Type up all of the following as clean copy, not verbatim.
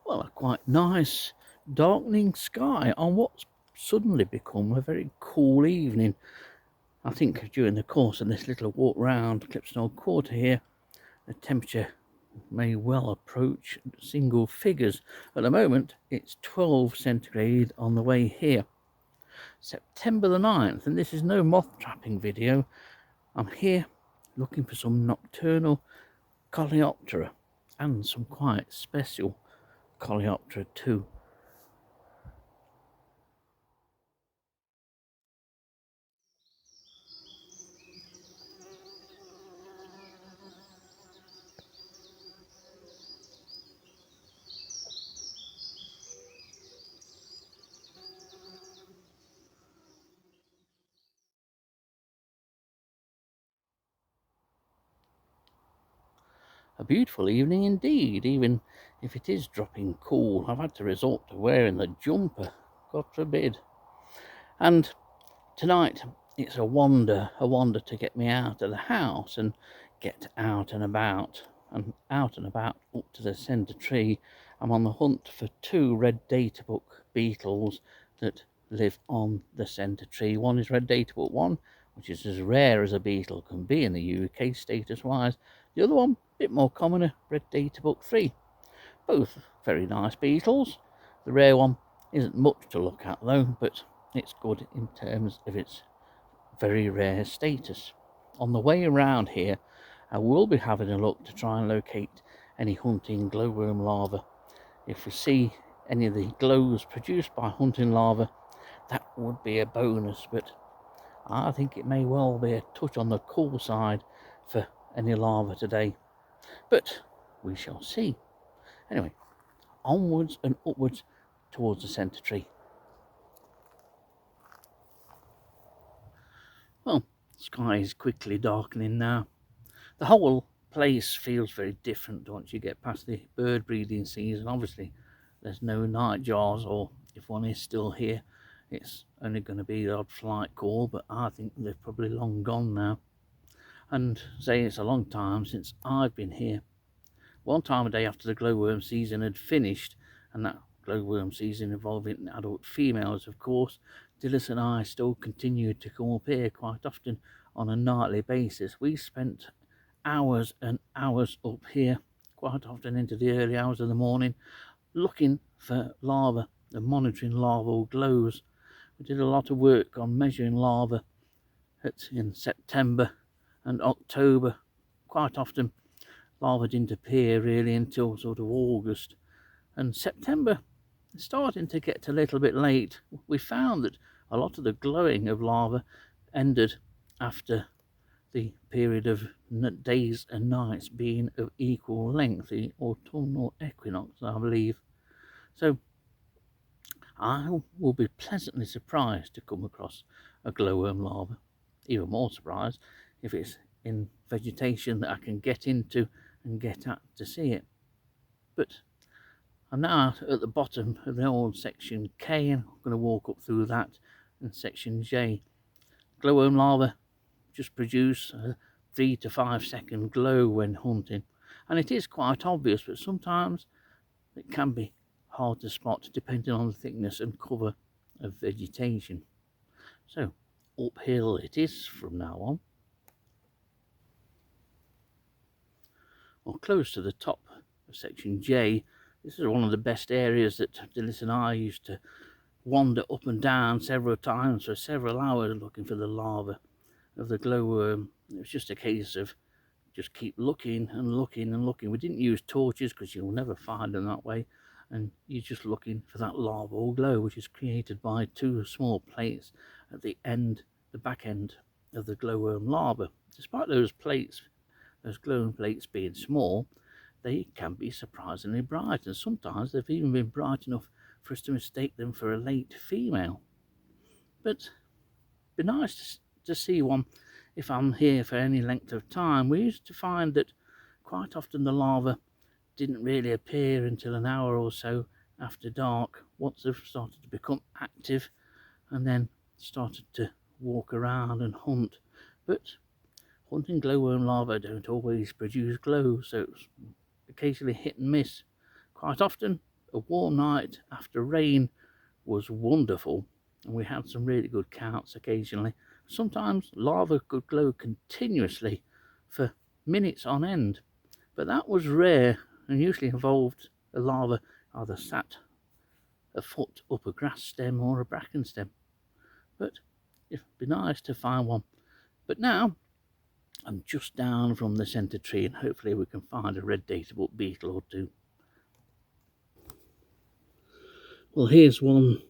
Well, a quite nice darkening sky on what's suddenly become a very cool evening. I think during the course of this little walk round Clipston Quarter here, the temperature may well approach single figures. At the moment, it's 12 centigrade on the way here. September the 9th, and this is no moth trapping video. I'm here looking for some nocturnal coleoptera and some quite special coleoptera too. A beautiful evening indeed, even if it is dropping cool. I've had to resort to wearing the jumper, God forbid. And tonight it's a wander to get me out of the house and get out and about up to the centre tree. I'm on the hunt for 2 red data book beetles that live on the centre tree. One is red data book 1, which is as rare as a beetle can be in the UK status wise. The other one, a bit more commoner, red data book 3. Both very nice beetles. The rare one isn't much to look at though, but it's good in terms of its very rare status. On the way around here, I will be having a look to try and locate any hunting glowworm larvae. If we see any of the glows produced by hunting larvae, that would be a bonus, but I think it may well be a touch on the cool side for any larvae today. But we shall see. Anyway, onwards and upwards towards the centre tree. Well, the sky is quickly darkening now. The whole place feels very different once you get past the bird breeding season. Obviously, there's no nightjars, or if one is still here, it's only going to be the odd flight call, but I think they're probably long gone now. And say it's a long time since I've been here. One time a day after the glowworm season had finished, and that glowworm season involving adult females, of course, Dillis and I still continued to come up here quite often on a nightly basis. We spent hours and hours up here, quite often into the early hours of the morning, looking for larvae and monitoring larval glows. We did a lot of work on measuring larvae in September and October. Quite often larvae didn't appear really until sort of August, and September is starting to get a little bit late. We found that a lot of the glowing of larvae ended after the period of days and nights being of equal length, the autumnal equinox, I believe. So I will be pleasantly surprised to come across a glowworm larva. Even more surprised if it's in vegetation that I can get into and get at to see it. But I'm now at the bottom of the old section K, and I'm going to walk up through that in section J. Glowworm larvae just produce a 3 to 5 second glow when hunting, and it is quite obvious, but sometimes it can be hard to spot depending on the thickness and cover of vegetation. So uphill it is from now on. Well, close to the top of section J, this is one of the best areas that Dillis and I used to wander up and down several times for several hours looking for the larvae of the glowworm. It was just a case of just keep looking and looking and looking. We didn't use torches because you'll never find them that way, and you're just looking for that larval glow, which is created by 2 small plates at the back end of the glowworm larva. Despite those plates, those glowing plates being small, they can be surprisingly bright, and sometimes they've even been bright enough for us to mistake them for a late female. But it'd be nice to see one if I'm here for any length of time. We used to find that quite often the larvae didn't really appear until an hour or so after dark, once they've started to become active and then started to walk around and hunt. But hunting glowworm larvae don't always produce glow, so it's occasionally hit and miss. Quite often A warm night after rain was wonderful, and we had some really good counts occasionally. Sometimes larvae could glow continuously for minutes on end, but that was rare and usually involved a larva either sat a foot up a grass stem or a bracken stem. But it'd be nice to find one. But now I'm just down from the centre tree, and hopefully we can find a red databook beetle or two. Well, here's one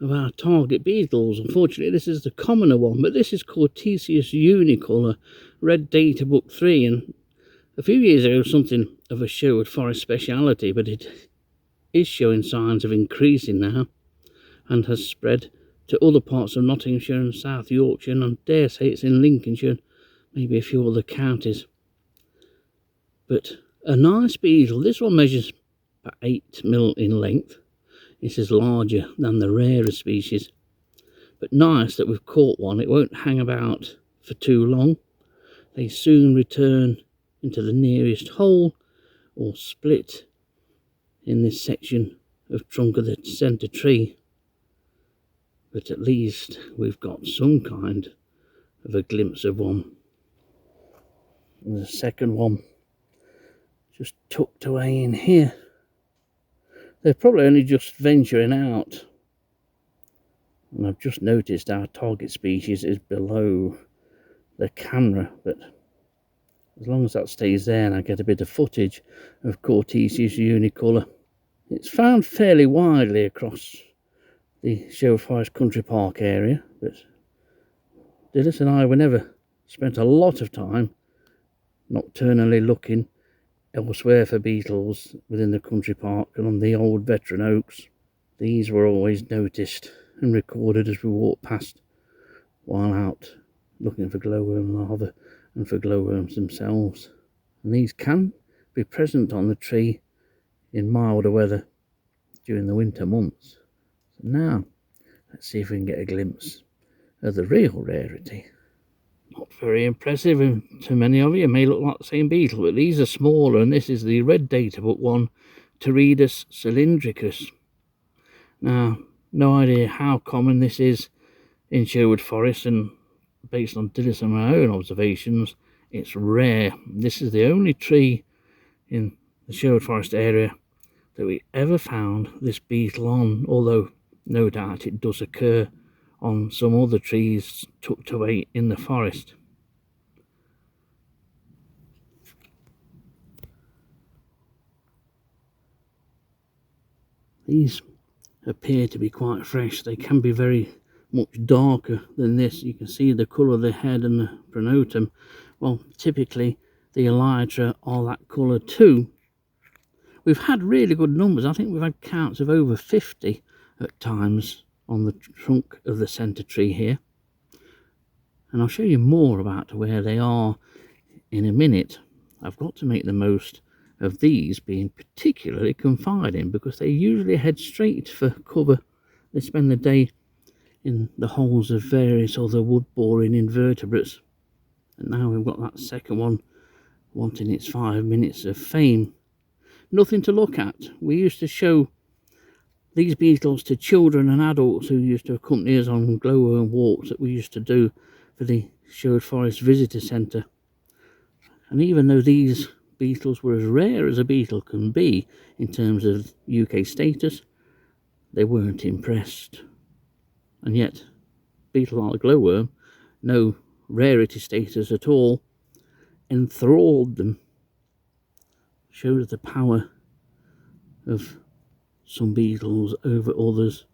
of our target beetles. Unfortunately, this is the commoner one, but this is Cortesius unicolor, red databook 3, and a few years ago something of a Sherwood Forest speciality, but it is showing signs of increasing now and has spread to other parts of Nottinghamshire and South Yorkshire, and I dare say it's in Lincolnshire and maybe a few other counties. But a nice beetle. This one measures about 8mm in length. This is larger than the rarer species, but nice that we've caught one. It won't hang about for too long. They soon return into the nearest hole or split in this section of trunk of the centre tree. But at least we've got some kind of a glimpse of one. And the second one just tucked away in here. They're probably only just venturing out. And I've just noticed our target species is below the camera, but as long as that stays there and I get a bit of footage of Cortesius unicolor. It's found fairly widely across the Sherwood Forest Country Park area, but Dillis and I were never spent a lot of time nocturnally looking elsewhere for beetles within the country park and on the old veteran oaks. These were always noticed and recorded as we walked past while out looking for glowworm larvae and for glowworms themselves. And these can be present on the tree in milder weather during the winter months. So now let's see if we can get a glimpse of the real rarity. Not very impressive, and to many of you it may look like the same beetle, but these are smaller, and this is the red databook one, Teredus cylindricus. Now, no idea how common this is in Sherwood Forest, and based on Dillis and my own observations, it's rare. This is the only tree in the Sherwood Forest area that we ever found this beetle on, although no doubt it does occur on some other trees tucked away in the forest. These appear to be quite fresh. They can be very much darker than this. You can see the colour of the head and the pronotum. Well, typically the elytra are that colour too. We've had really good numbers. I think we've had counts of over 50 at times on the trunk of the centre tree here, and I'll show you more about where they are in a minute. I've got to make the most of these being particularly confiding, because they usually head straight for cover. They spend the day in the holes of various other wood boring invertebrates, and now we've got that second one wanting its 5 minutes of fame. Nothing to look at. We used to show these beetles to children and adults who used to accompany us on glowworm walks that we used to do for the Sherwood Forest Visitor Centre. And even though these beetles were as rare as a beetle can be in terms of UK status, they weren't impressed. And yet, beetle like glowworm, no rarity status at all, enthralled them. Shows the power of some beetles over others.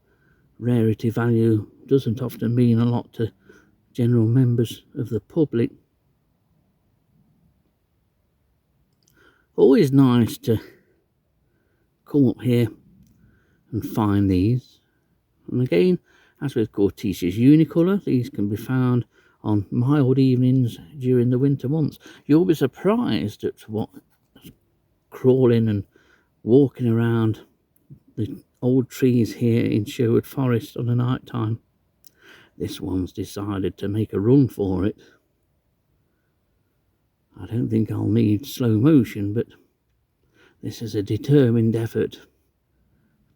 Rarity value doesn't often mean a lot to general members of the public. Always nice to come up here and find these. And again, as with Cortesius unicolor, these can be found on mild evenings during the winter months. You'll be surprised at what's crawling and walking around the old trees here in Sherwood Forest on a night time. This one's decided to make a run for it. I don't think I'll need slow motion, but this is a determined effort.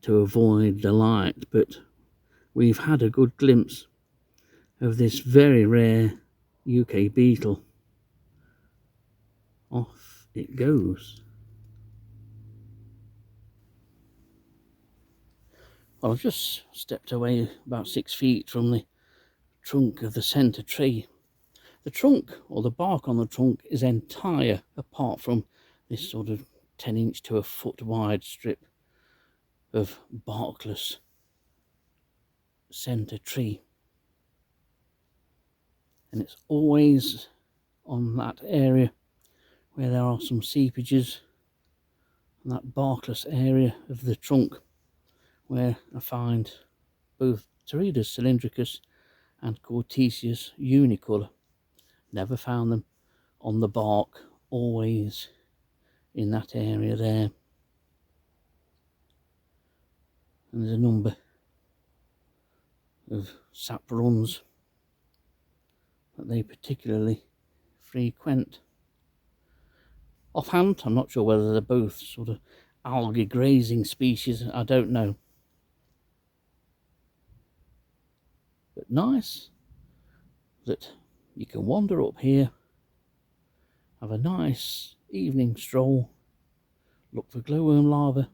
to avoid the light, but we've had a good glimpse of this very rare UK beetle. Off it goes. Well, I've just stepped away about 6 feet from the trunk of the centre tree. The trunk, or the bark on the trunk, is entire apart from this sort of 10-inch to a foot wide strip of barkless centre tree. And it's always on that area where there are some seepages, and that barkless area of the trunk where I find both Teredos cylindricus and Cortesius unicolor. Never found them on the bark, always in that area there. And there's a number of sap runs that they particularly frequent. Offhand, I'm not sure whether they're both sort of algae grazing species, I don't know. But nice that you can wander up here, have a nice evening stroll, look for glowworm larvae,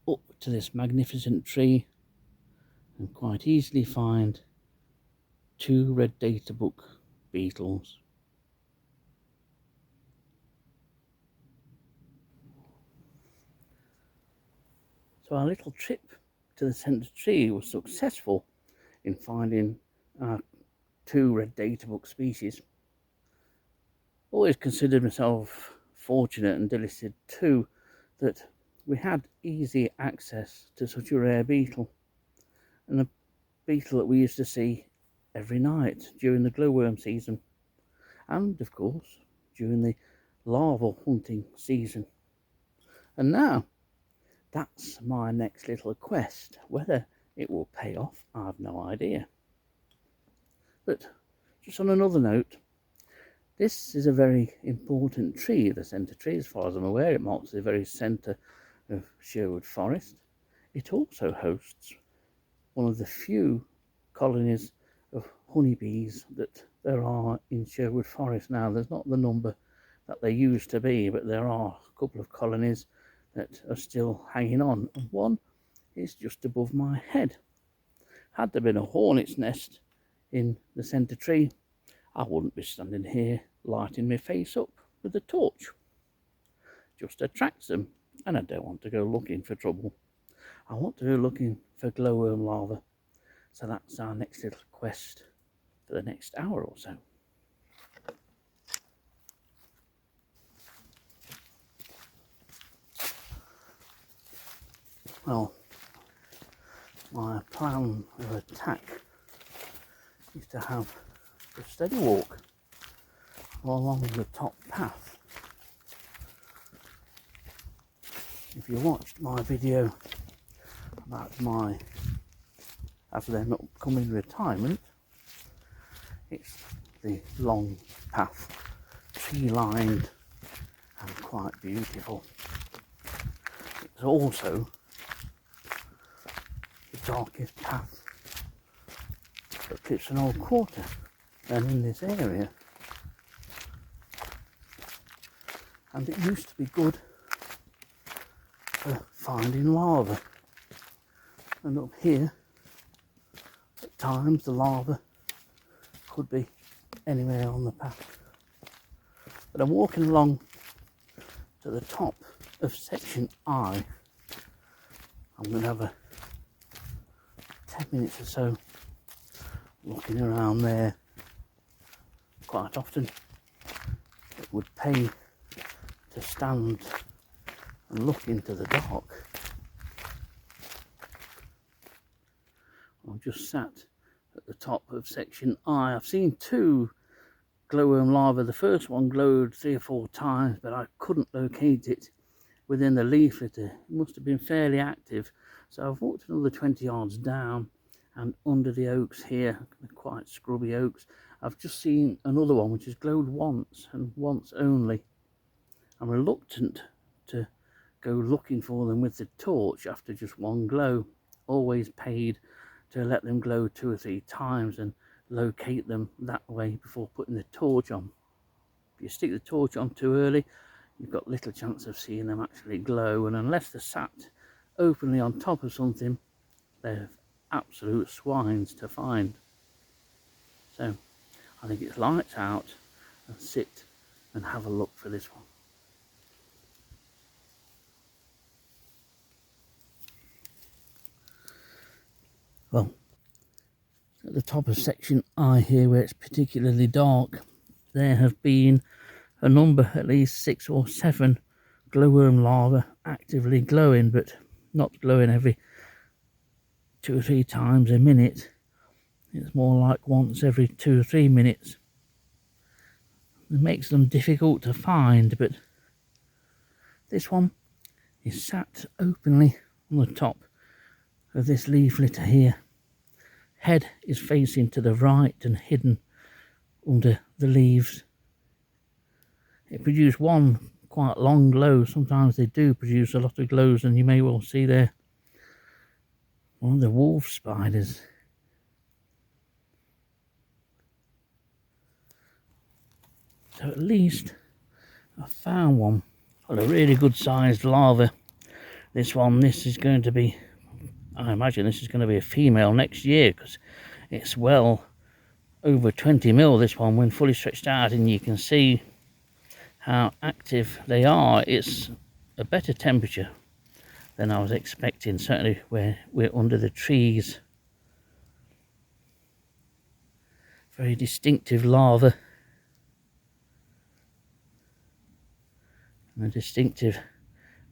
up to this magnificent tree, and quite easily find 2 red data book beetles. So our little trip to the centre tree was successful in finding our 2 red data book species. Always considered myself fortunate and delighted too that we had easy access to such a rare beetle, and a beetle that we used to see every night during the glowworm season, and of course during the larval hunting season. And now that's my next little quest. Whether it will pay off, I have no idea. But just on another note, this is a very important tree, the centre tree, as far as I'm aware. It marks the very centre of Sherwood Forest. It also hosts one of the few colonies of honeybees that there are in Sherwood Forest now. There's not the number that there used to be, but there are a couple of colonies that are still hanging on, and one is just above my head. Had there been a hornet's nest in the centre tree, I wouldn't be standing here lighting my face up with a torch. Just attracts them, and I don't want to go looking for trouble. I want to go looking for glowworm larvae. So that's our next little quest for the next hour or so. Well, my plan of attack is to have a steady walk along the top path. If you watched my video about my after their upcoming retirement, it's the long path, tree lined and quite beautiful. It's also the darkest path that clips an old quarter, and in this area, and it used to be good for finding larvae. And up here, at times the larvae could be anywhere on the path. But I'm walking along to the top of section I. I'm going to have a 10 minutes or so looking around there. Quite often it would pay to stand and look into the dark. I've just sat at the top of section I. I've seen 2 glowworm larvae. The first one glowed 3 or 4 times, but I couldn't locate it within the leaf litter. It must have been fairly active. So I've walked another 20 yards down, and under the oaks here, quite scrubby oaks, I've just seen another one which has glowed once and once only. I'm reluctant to go looking for them with the torch after just one glow. Always paid to let them glow 2 or 3 times and locate them that way before putting the torch on. If you stick the torch on too early, you've got little chance of seeing them actually glow, and unless they're sat openly on top of something, they're absolute swines to find. So I think it's lights out and sit and have a look for this one. Well, at the top of section I here, where it's particularly dark, there have been a number, at least 6 or 7 glowworm larvae actively glowing, but not glowing every 2 or 3 times a minute. It's more like once every 2 or 3 minutes. It makes them difficult to find, but this one is sat openly on the top of this leaf litter here. Head is facing to the right and hidden under the leaves. It produced one quite long glow. Sometimes they do produce a lot of glows, and you may well see there one of the wolf spiders. So at least I found one. Well, a really good sized larva. This is going to be, I imagine this is going to be a female next year, because it's well over 20 mil, this one, when fully stretched out, and you can see how active they are. It's a better temperature than I was expecting, certainly where we're under the trees. Very distinctive larva. And a distinctive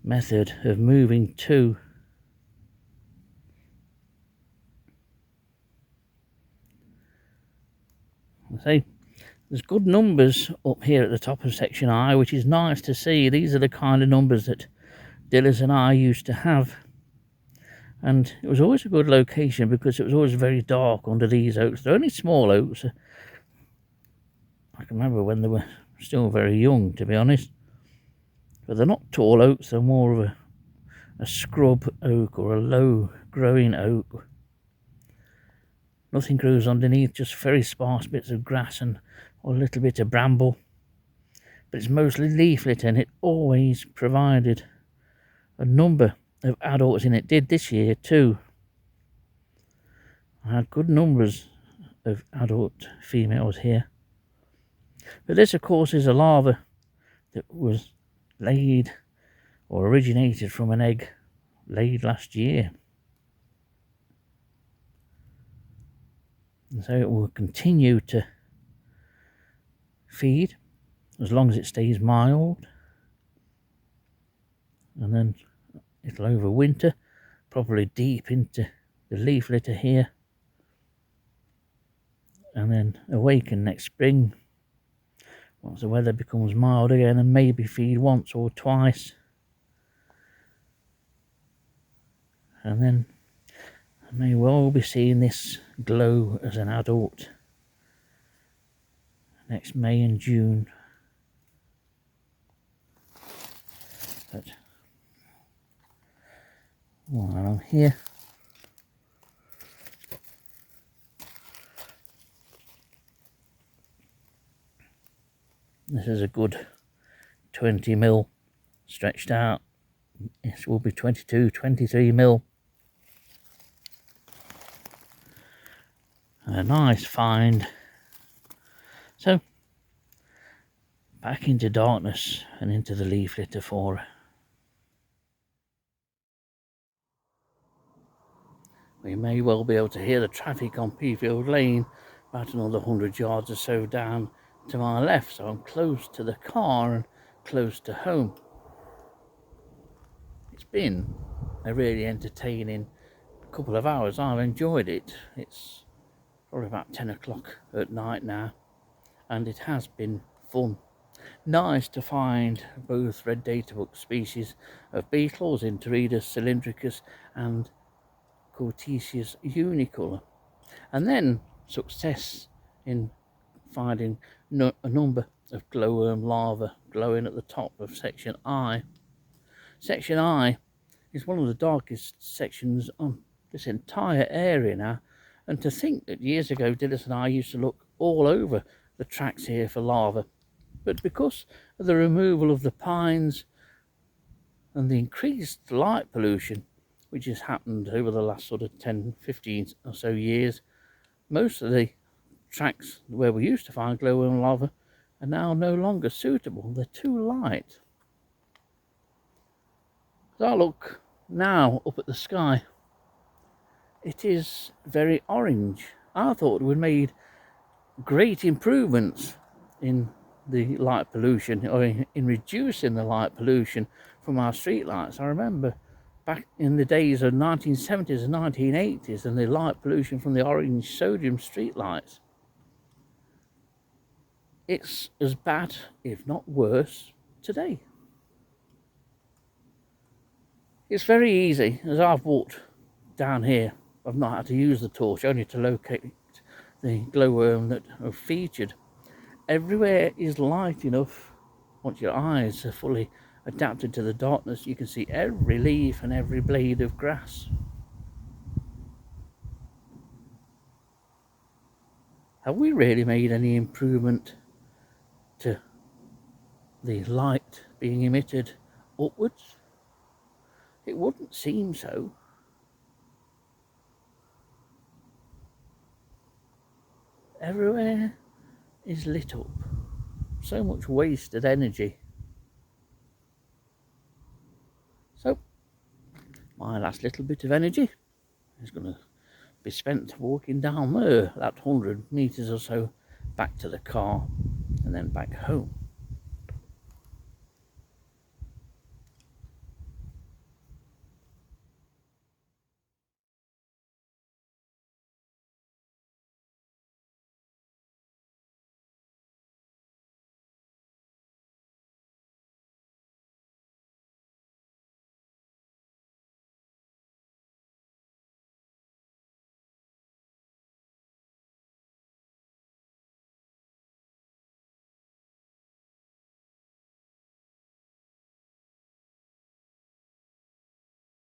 method of moving too. I say there's good numbers up here at the top of section I, which is nice to see. These are the kind of numbers that Dillis and I used to have, and it was always a good location because it was always very dark under these oaks. They're only small oaks. I can remember when they were still very young, to be honest. But they're not tall oaks, they're more of a scrub oak or a low growing oak. Nothing grows underneath, just very sparse bits of grass and a little bit of bramble. But it's mostly leaf litter, and it always provided a number of adults in. It did this year too. I had good numbers of adult females here. But this, of course, is a larva that was laid or originated from an egg laid last year. And so it will continue to feed as long as it stays mild, and then it'll overwinter, probably deep into the leaf litter here, and then awaken next spring once the weather becomes mild again, and maybe feed once or twice, and then I may well be seeing this glow as an adult next May and June. But while I'm here, this is a good 20 mil stretched out. This will be 22, 23 mil. A nice find. So back into darkness and into the leaf litter for her. We may well be able to hear the traffic on Peafield Lane about another 100 yards or so down to my left, so I'm close to the car and close to home. It's been a really entertaining couple of hours. I've enjoyed it. It's probably about 10 o'clock at night now, and it has been fun. Nice to find both red databook species of beetles, Interidus cylindricus and Cortesius unicolor, and then success in finding a number of glowworm larvae glowing at the top of section I. Section I is one of the darkest sections on this entire area now. And to think that years ago Dillis and I used to look all over the tracks here for larvae, but because of the removal of the pines and the increased light pollution which has happened over the last sort of 10, 15 or so years, most of the tracks where we used to find glowworm larvae are now no longer suitable. They're too light. As I look now up at the sky, it is very orange. I thought we'd made great improvements in the light pollution, or in reducing the light pollution from our street lights. I remember back in the days of 1970s and 1980s and the light pollution from the orange sodium street lights. It's as bad, if not worse, today. It's very easy, as I've walked down here, I've not had to use the torch, only to locate the glowworm that are featured. Everywhere is light enough. Once your eyes are fully adapted to the darkness, you can see every leaf and every blade of grass. Have we really made any improvement to the light being emitted upwards? It wouldn't seem so. Everywhere is lit up. So much wasted energy. So, my last little bit of energy is going to be spent walking down there, that 100 meters or so, back to the car and then back home.